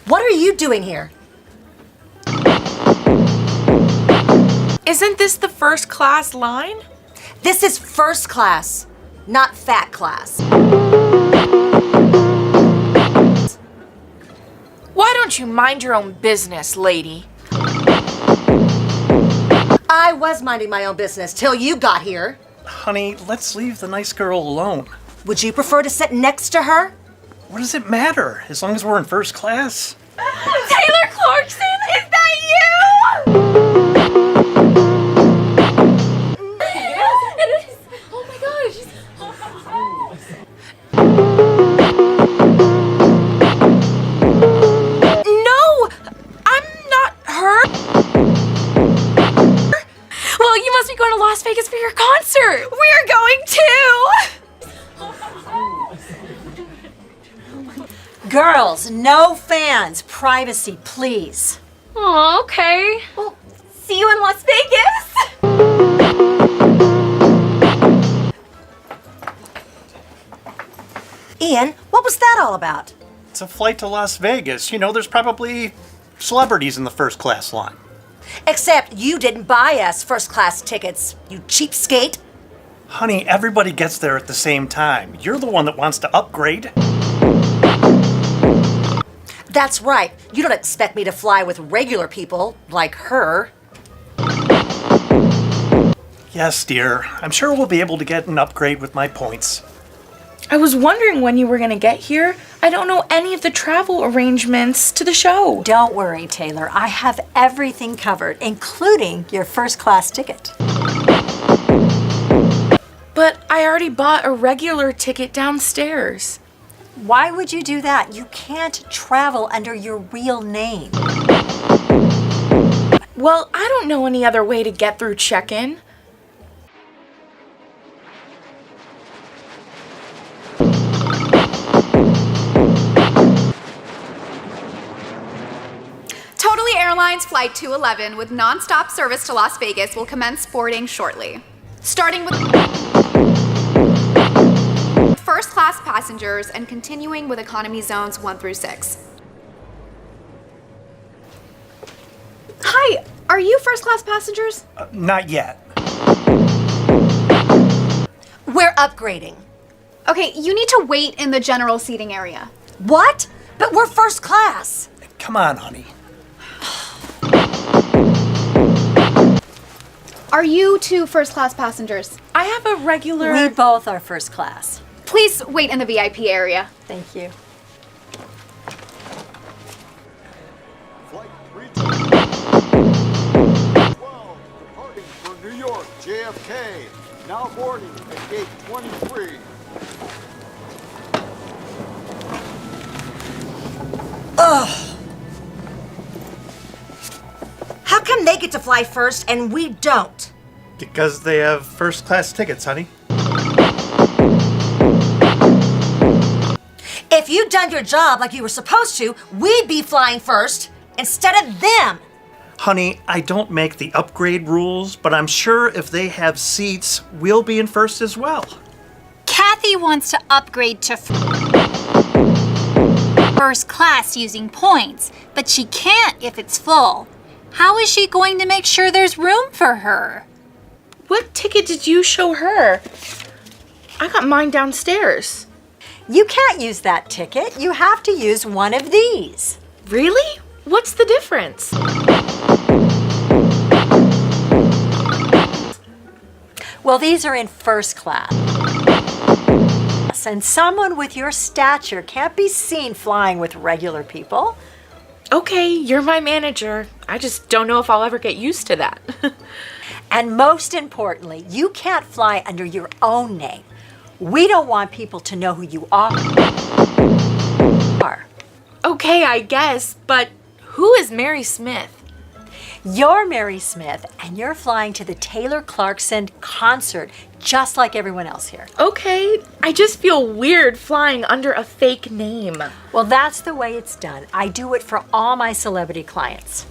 What are you doing here? Isn't this the first class line? This is first class, not fat class. Why don't you mind your own business, lady? I was minding my own business till you got here. Honey, let's leave the nice girl alone. Would you prefer to sit next to her? What does it matter, as long as we're in first class? Taylor Clarkson, is that you? It is. Oh my gosh. No, I'm not her. Well, you must be going to Las Vegas for your concert. We're going too. Girls, no fans. Privacy, please. Oh, okay. Well, see you in Las Vegas. Ian, what was that all about? It's a flight to Las Vegas. You know, there's probably celebrities in the first class line. Except you didn't buy us first class tickets, you cheapskate. Honey, everybody gets there at the same time. You're the one that wants to upgrade. That's right. You don't expect me to fly with regular people like her. Yes, dear. I'm sure we'll be able to get an upgrade with my points. I was wondering when you were gonna get here. I don't know any of the travel arrangements to the show. Don't worry, Taylor. I have everything covered, including your first class ticket. But I already bought a regular ticket downstairs. Why would you do that? You can't travel under your real name. Well, I don't know any other way to get through check-in. Totally Airlines Flight 211 with non-stop service to Las Vegas will commence boarding shortly. Starting with first class passengers and continuing with economy zones 1 through 6. Hi, are you first class passengers? Not yet. We're upgrading. Okay, you need to wait in the general seating area. What? But we're first class. Come on, honey. Are you two first class passengers? I have a regular... We both are first class. Please wait in the VIP area. Thank you. Flight 312 departing for New York, JFK. Now boarding at gate 23. How come they get to fly first and we don't? Because they have first class tickets, honey. If you'd done your job like you were supposed to, we'd be flying first instead of them. Honey, I don't make the upgrade rules, but I'm sure if they have seats, we'll be in first as well. Kathy wants to upgrade to first class using points, but she can't if it's full. How is she going to make sure there's room for her? What ticket did you show her? I got mine downstairs. You can't use that ticket. You have to use one of these. Really? What's the difference? Well, these are in first class. And someone with your stature can't be seen flying with regular people. Okay, you're my manager. I just don't know if I'll ever get used to that. And most importantly, you can't fly under your own name. We don't want people to know who you are. Okay, I guess, but who is Mary Smith? You're Mary Smith, and you're flying to the Taylor Clarkson concert, just like everyone else here. Okay, I just feel weird flying under a fake name. Well, that's the way it's done. I do it for all my celebrity clients.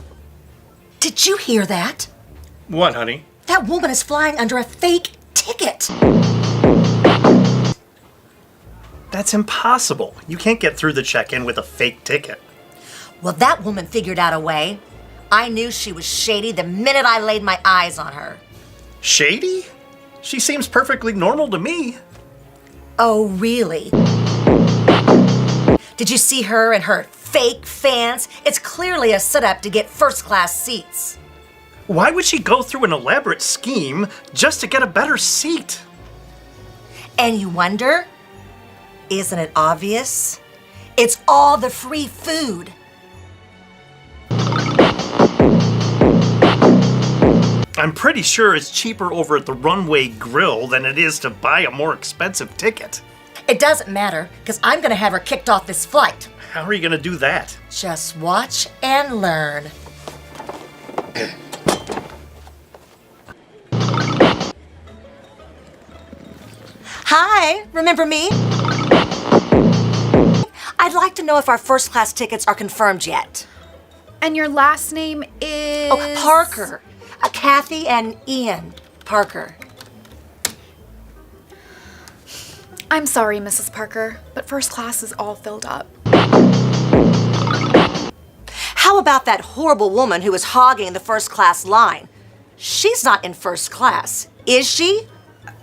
Did you hear that? What, honey? That woman is flying under a fake ticket. That's impossible. You can't get through the check-in with a fake ticket. Well, that woman figured out a way. I knew she was shady the minute I laid my eyes on her. Shady? She seems perfectly normal to me. Oh, really? Did you see her and her fake fans? It's clearly a setup to get first-class seats. Why would she go through an elaborate scheme just to get a better seat? And you wonder, isn't it obvious? It's all the free food. I'm pretty sure it's cheaper over at the Runway Grill than it is to buy a more expensive ticket. It doesn't matter, because I'm going to have her kicked off this flight. How are you going to do that? Just watch and learn. Hi, remember me? I'd like to know if our first class tickets are confirmed yet. And your last name is... Oh, Parker. Kathy and Ian Parker. I'm sorry, Mrs. Parker, but first class is all filled up. How about that horrible woman who was hogging the first class line? She's not in first class, is she?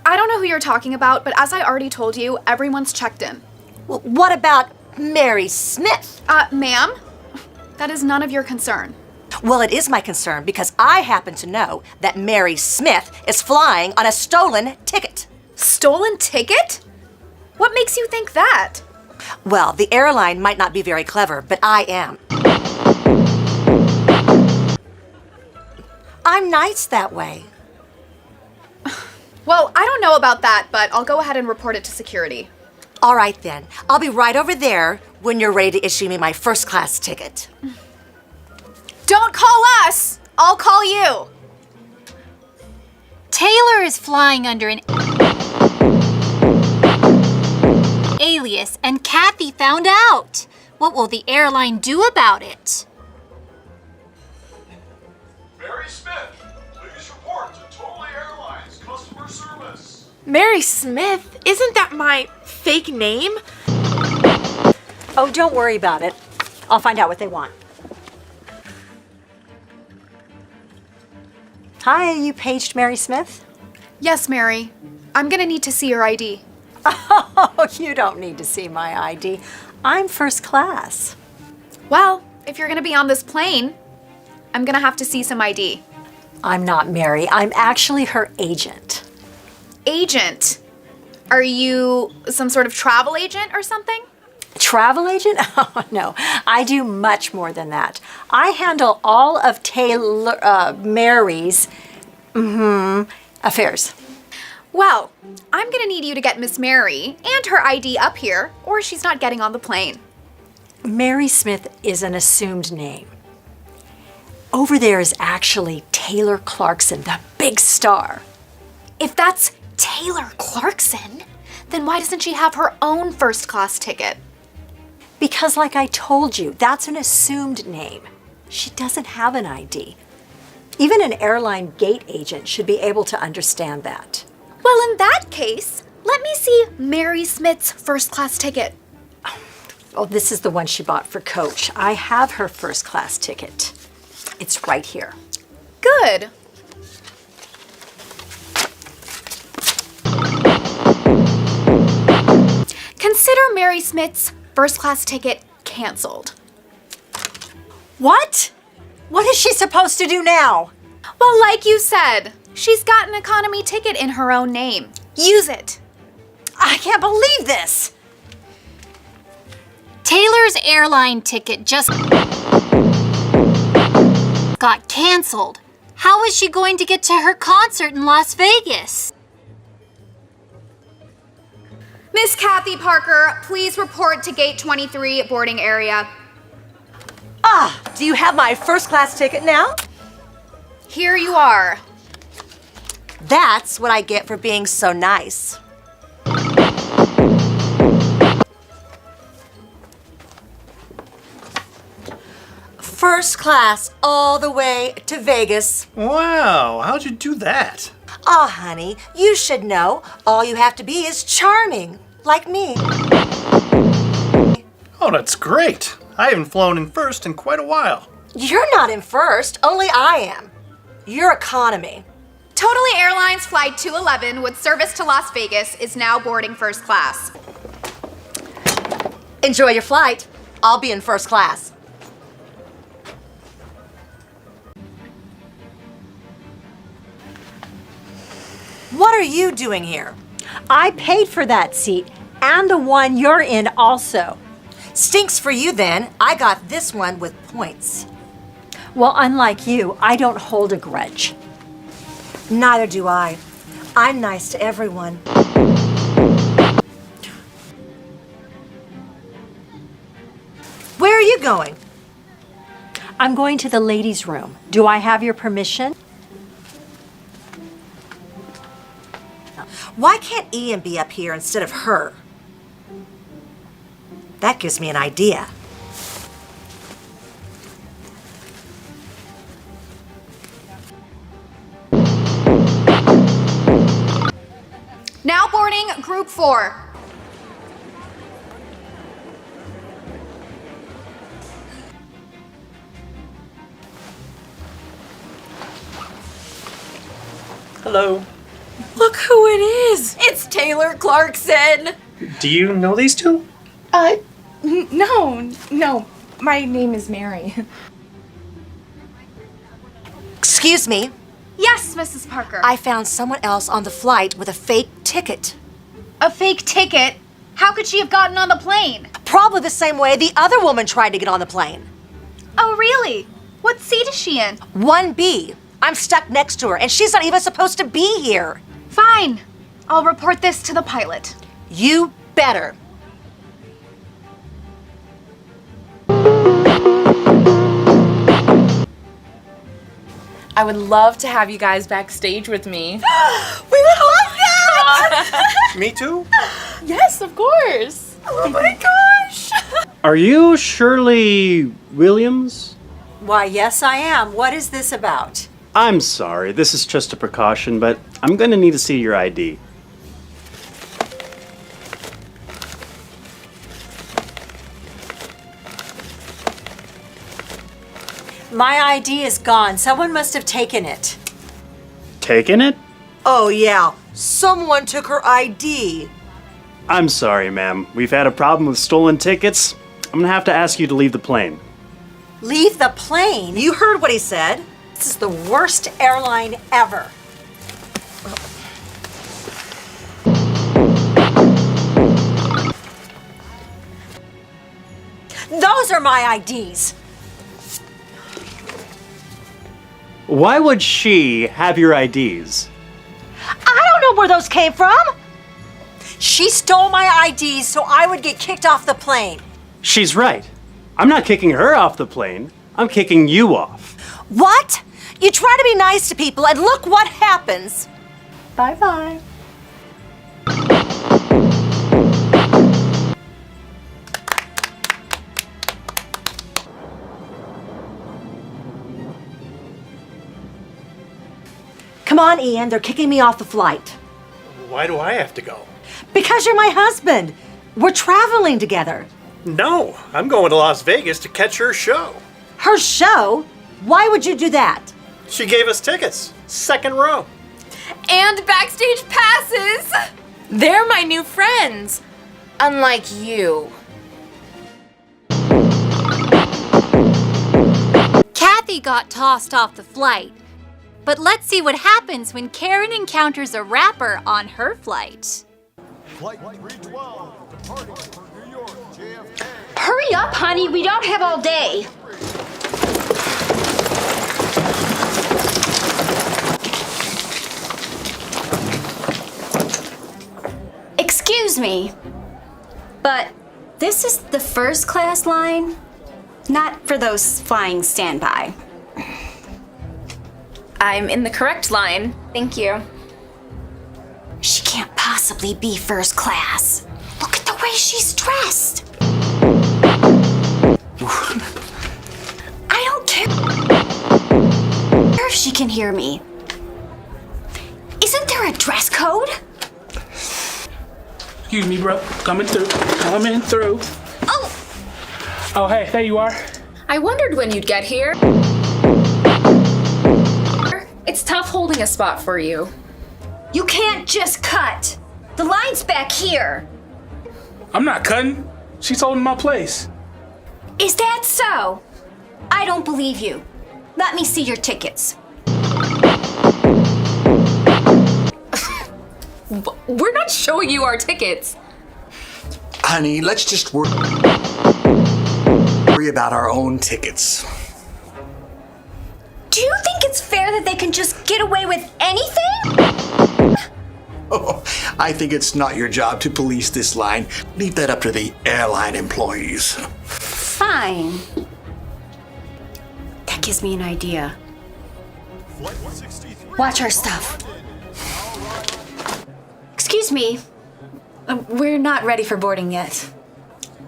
I don't know who you're talking about, but as I already told you, everyone's checked in. Well, what about Mary Smith? Ma'am, that is none of your concern. Well, it is my concern because I happen to know that Mary Smith is flying on a stolen ticket. Stolen ticket? What makes you think that? Well, the airline might not be very clever, but I am. I'm nice that way. Well, I don't know about that, but I'll go ahead and report it to security. All right, then. I'll be right over there when you're ready to issue me my first class ticket. Don't call us! I'll call you! Taylor is flying under an alias, and Kathy found out. What will the airline do about it? Mary Smith, please report to Totally Airlines customer service. Mary Smith? Isn't that my fake name? Oh, don't worry about it. I'll find out what they want. Hi, you paged Mary Smith? Yes, Mary. I'm gonna need to see your ID. Oh, you don't need to see my ID. I'm first class. Well, if you're gonna be on this plane, I'm gonna have to see some ID. I'm not Mary. I'm actually her agent. Agent? Are you some sort of travel agent or something? Travel agent? Oh, no. I do much more than that. I handle all of Mary's affairs. Well, I'm gonna need you to get Miss Mary and her ID up here, or she's not getting on the plane. Mary Smith is an assumed name. Over there is actually Taylor Clarkson, the big star. If that's Taylor Clarkson, then why doesn't she have her own first class ticket? Because like I told you, that's an assumed name. She doesn't have an ID. Even an airline gate agent should be able to understand that. Well, in that case, let me see Mary Smith's first class ticket. Oh, this is the one she bought for Coach. I have her first class ticket. It's right here. Good. Consider Mary Smith's first class ticket canceled. What? What is she supposed to do now? Well, like you said, she's got an economy ticket in her own name. Use it. I can't believe this. Taylor's airline ticket just got canceled. How is she going to get to her concert in Las Vegas? Miss Kathy Parker, please report to gate 23 boarding area. Do you have my first class ticket now? Here you are. That's what I get for being so nice. First class all the way to Vegas. Wow, how'd you do that? Oh, honey, you should know. All you have to be is charming, like me. Oh, that's great. I haven't flown in first in quite a while. You're not in first, only I am. You're economy. Totally Airlines Flight 211 with service to Las Vegas is now boarding first class. Enjoy your flight. I'll be in first class. What are you doing here? I paid for that seat and the one you're in also. Stinks for you then. I got this one with points. Well, unlike you, I don't hold a grudge. Neither do I. I'm nice to everyone. Where are you going? I'm going to the ladies' room. Do I have your permission? Why can't Ian be up here instead of her? That gives me an idea. Now boarding Group 4. Hello. Look who it is! It's Taylor Clarkson! Do you know these two? No. My name is Mary. Excuse me. Yes, Mrs. Parker. I found someone else on the flight with a fake ticket. A fake ticket? How could she have gotten on the plane? Probably the same way the other woman tried to get on the plane. Oh, really? What seat is she in? 1B. I'm stuck next to her, and she's not even supposed to be here. Fine. I'll report this to the pilot. You better. I would love to have you guys backstage with me. We would love that! Me too? Yes, of course. Oh my gosh! Are you Shirley Williams? Why, yes, I am. What is this about? I'm sorry, this is just a precaution, but I'm gonna need to see your ID. My ID is gone. Someone must have taken it. Taken it? Oh, yeah. Someone took her ID. I'm sorry, ma'am. We've had a problem with stolen tickets. I'm gonna have to ask you to leave the plane. Leave the plane? You heard what he said. This is the worst airline ever. Those are my IDs. Why would she have your IDs? I don't know where those came from. She stole my IDs so I would get kicked off the plane. She's right. I'm not kicking her off the plane. I'm kicking you off. What? You try to be nice to people, and look what happens. Bye-bye. Come on, Ian. They're kicking me off the flight. Why do I have to go? Because you're my husband. We're traveling together. No, I'm going to Las Vegas to catch her show. Her show? Why would you do that? She gave us tickets. Second row. And backstage passes! They're my new friends. Unlike you. Kathy got tossed off the flight. But let's see what happens when Karen encounters a rapper on her flight. Flight 312, departing for New York, JFK. Hurry up, honey. We don't have all day. Excuse me, but this is the first class line, not for those flying standby. I'm in the correct line. Thank you. She can't possibly be first class. Look at the way she's dressed. I don't care if she can hear me. Isn't there a dress code? Excuse me, bro. Coming through. Coming through. Oh! Oh, hey, there you are. I wondered when you'd get here. It's tough holding a spot for you. You can't just cut. The line's back here. I'm not cutting. She's holding my place. Is that so? I don't believe you. Let me see your tickets. We're not showing you our tickets. Honey, let's just worry about our own tickets. Do you think it's fair that they can just get away with anything? Oh, I think it's not your job to police this line. Leave that up to the airline employees. Fine. That gives me an idea. Watch our stuff. Excuse me. We're not ready for boarding yet.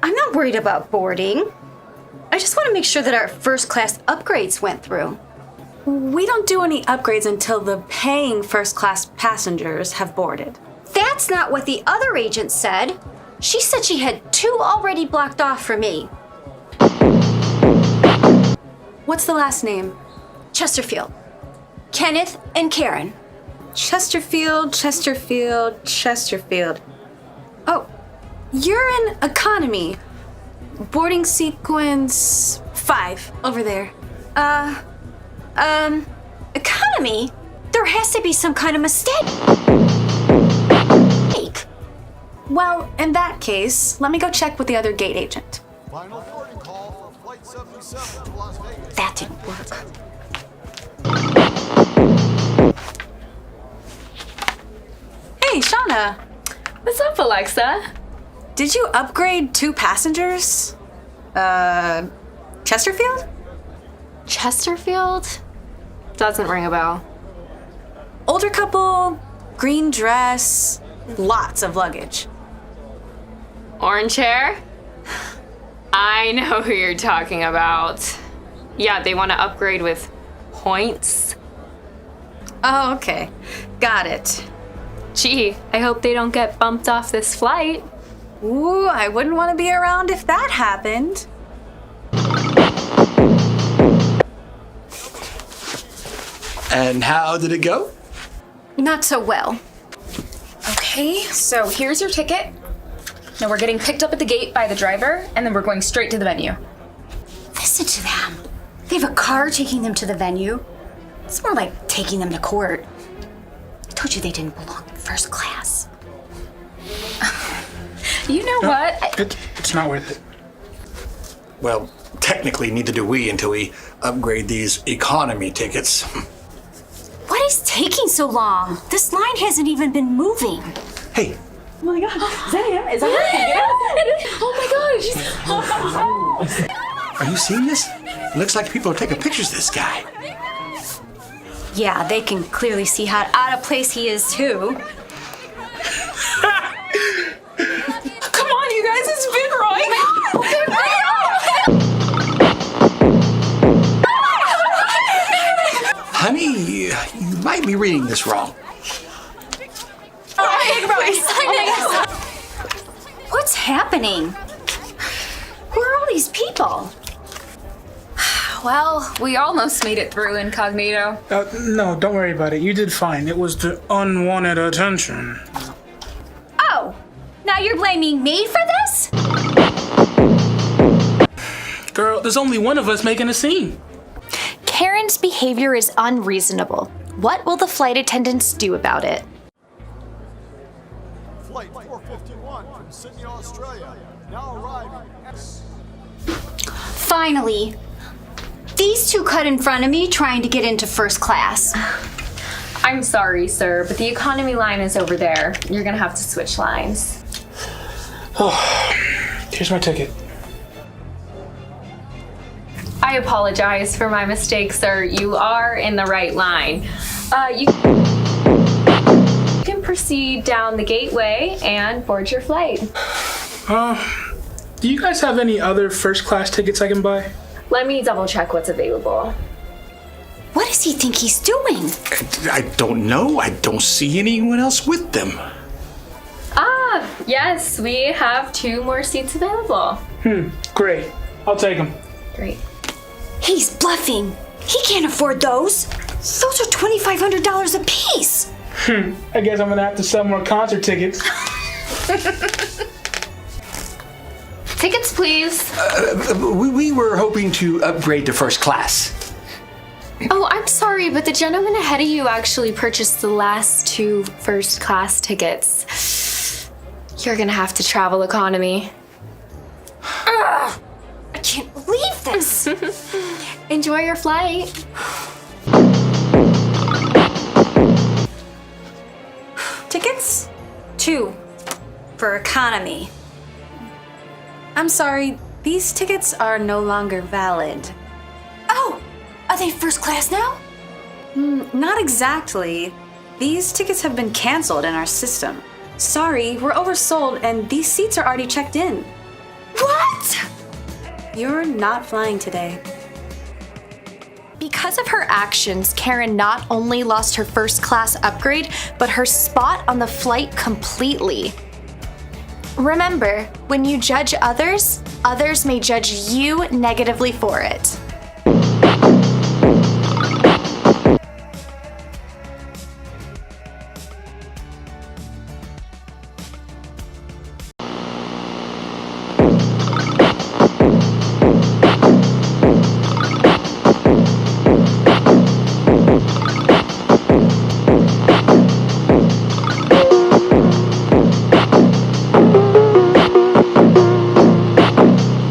I'm not worried about boarding. I just want to make sure that our first class upgrades went through. We don't do any upgrades until the paying first class passengers have boarded. That's not what the other agent said. She said she had 2 already blocked off for me. What's the last name? Chesterfield. Kenneth and Karen. Chesterfield. Oh, you're in economy. Boarding sequence 5 over there. Economy? There has to be some kind of mistake. Well, in that case, let me go check with the other gate agent. Final boarding call for Flight 77 to Las Vegas. That didn't work. Hey, Shauna. What's up, Alexa? Did you upgrade 2 passengers? Chesterfield? Chesterfield? Doesn't ring a bell. Older couple, green dress, lots of luggage. Orange hair? I know who you're talking about. Yeah, they want to upgrade with points. Oh, okay. Got it. Gee, I hope they don't get bumped off this flight. Ooh, I wouldn't want to be around if that happened. And how did it go? Not so well. Okay, so here's your ticket. Now we're getting picked up at the gate by the driver, and then we're going straight to the venue. Listen to them. They have a car taking them to the venue. It's more like taking them to court. I told you they didn't belong in first class. You know what? It's not worth it. Well, technically neither do we until we upgrade these economy tickets. What is taking so long? This line hasn't even been moving. Hey, Oh my god, is that him? Is that Oh my gosh! are you seeing this? Looks like people are taking pictures of this guy. Yeah, they can clearly see how out of place he is too. Come on, you guys, it's Honey, you might be reading this wrong. What's happening? Who are all these people? Well, we almost made it through incognito. No, don't worry about it. You did fine. It was the unwanted attention. Oh, now you're blaming me for this? Girl, there's only one of us making a scene. Karen's behavior is unreasonable. What will the flight attendants do about it? Flight 451 from Sydney, Australia. Now arriving at... Finally. These 2 cut in front of me trying to get into first class. I'm sorry, sir, but the economy line is over there. You're gonna have to switch lines. Oh, here's my ticket. I apologize for my mistake, sir. You are in the right line. You can proceed down the gateway and board your flight. Do you guys have any other first class tickets I can buy? Let me double check what's available. What does he think he's doing? I don't know. I don't see anyone else with them. Ah, yes, we have 2 more seats available. Great. I'll take them. Great. He's bluffing. He can't afford those. Those are $2,500 a piece. I guess I'm gonna have to sell more concert tickets. Tickets, please. We were hoping to upgrade to first class. Oh, I'm sorry, but the gentleman ahead of you actually purchased the last 2 first class tickets. You're gonna have to travel economy. Ugh, I can't believe this. Enjoy your flight. Tickets? 2 for economy. I'm sorry, these tickets are no longer valid. Oh, are they first class now? Not exactly. These tickets have been canceled in our system. Sorry, we're oversold and these seats are already checked in. What? You're not flying today. Because of her actions, Karen not only lost her first class upgrade, but her spot on the flight completely. Remember, when you judge others, others may judge you negatively for it.